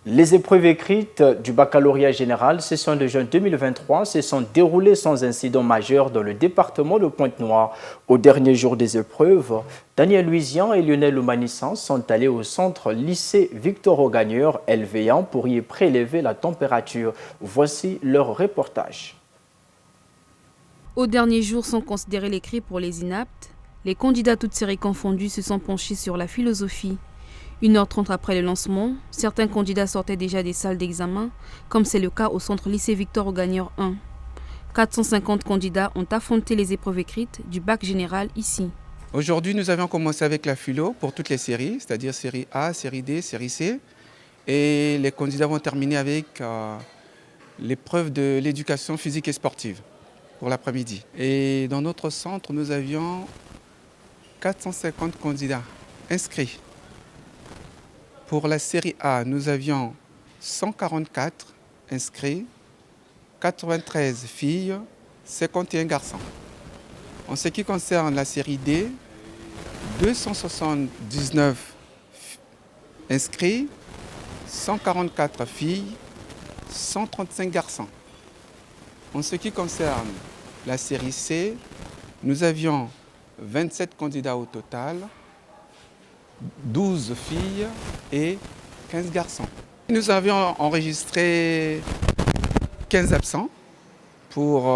Les épreuves écrites du baccalauréat général session de juin 2023 se sont déroulées sans incident majeur dans le département de Pointe-Noire. Au dernier jour des épreuves, Daniel Louisian et Lionel Oumanissan sont allés au centre lycée Victor Augagneur LV1 pour y prélever la température. Voici leur reportage. Au dernier jour, sans considérer l'écrit pour les inaptes, les candidats toutes séries confondues se sont penchés sur la philosophie. 1h30 après le lancement, certains candidats sortaient déjà des salles d'examen, comme c'est le cas au centre lycée Victor Augagneur 1. 450 candidats ont affronté les épreuves écrites du bac général ici. Aujourd'hui, nous avions commencé avec la philo pour toutes les séries, c'est-à-dire série A, série D, série C. Et les candidats vont terminer avec l'épreuve de l'éducation physique et sportive pour l'après-midi. Et dans notre centre, nous avions 450 candidats inscrits. Pour la série A, nous avions 144 inscrits, 93 filles, 51 garçons. En ce qui concerne la série D, 279 inscrits, 144 filles, 135 garçons. En ce qui concerne la série C, nous avions 27 candidats au total, 12 filles et 15 garçons. Nous avions enregistré 15 absents pour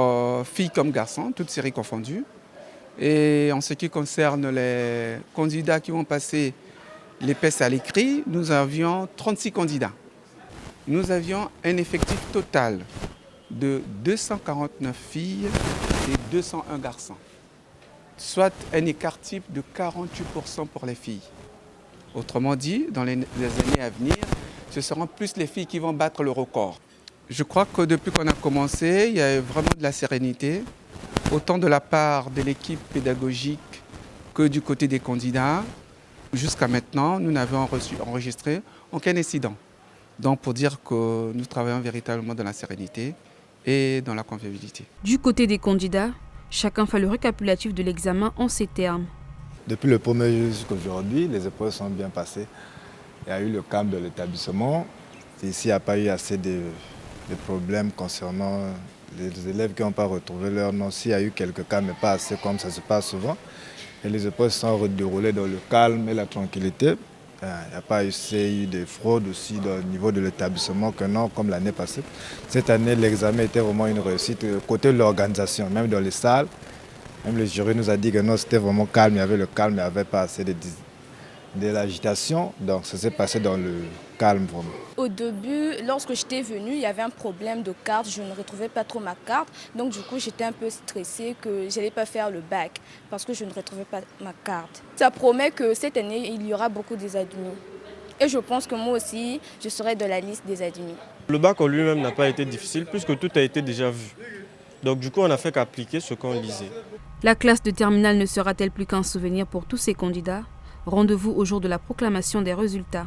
filles comme garçons, toutes séries confondues. Et en ce qui concerne les candidats qui ont passé les tests à l'écrit, nous avions 36 candidats. Nous avions un effectif total de 249 filles et 201 garçons, soit un écart type de 48% pour les filles. Autrement dit, dans les années à venir, ce seront plus les filles qui vont battre le record. Je crois que depuis qu'on a commencé, il y a vraiment de la sérénité, autant de la part de l'équipe pédagogique que du côté des candidats. Jusqu'à maintenant, nous n'avons enregistré aucun incident. Donc pour dire que nous travaillons véritablement dans la sérénité et dans la convivialité. Du côté des candidats, chacun fait le récapitulatif de l'examen en ces termes. Depuis le premier jour jusqu'à aujourd'hui, les épreuves sont bien passées. Il y a eu le calme de l'établissement. Ici, il n'y a pas eu assez de problèmes concernant les élèves qui n'ont pas retrouvé leur nom. S'il y a eu quelques cas, mais pas assez comme ça se passe souvent. Et les épreuves sont déroulées dans le calme et la tranquillité. Il n'y a pas eu de fraude aussi au niveau de l'établissement que non, comme l'année passée. Cette année, l'examen était vraiment une réussite côté de l'organisation, même dans les salles. Même le jury nous a dit que non, c'était vraiment calme, il y avait le calme, il n'y avait pas assez de l'agitation. Donc ça s'est passé dans le calme vraiment. Au début, lorsque j'étais venue, il y avait un problème de carte, je ne retrouvais pas trop ma carte. Donc du coup, j'étais un peu stressée que je n'allais pas faire le bac parce que je ne retrouvais pas ma carte. Ça promet que cette année, il y aura beaucoup des admis. Et je pense que moi aussi, je serai dans la liste des admis. Le bac en lui-même n'a pas été difficile puisque tout a été déjà vu. Donc du coup, on n'a fait qu'appliquer ce qu'on lisait. La classe de terminale ne sera-t-elle plus qu'un souvenir pour tous ces candidats? Rendez-vous au jour de la proclamation des résultats.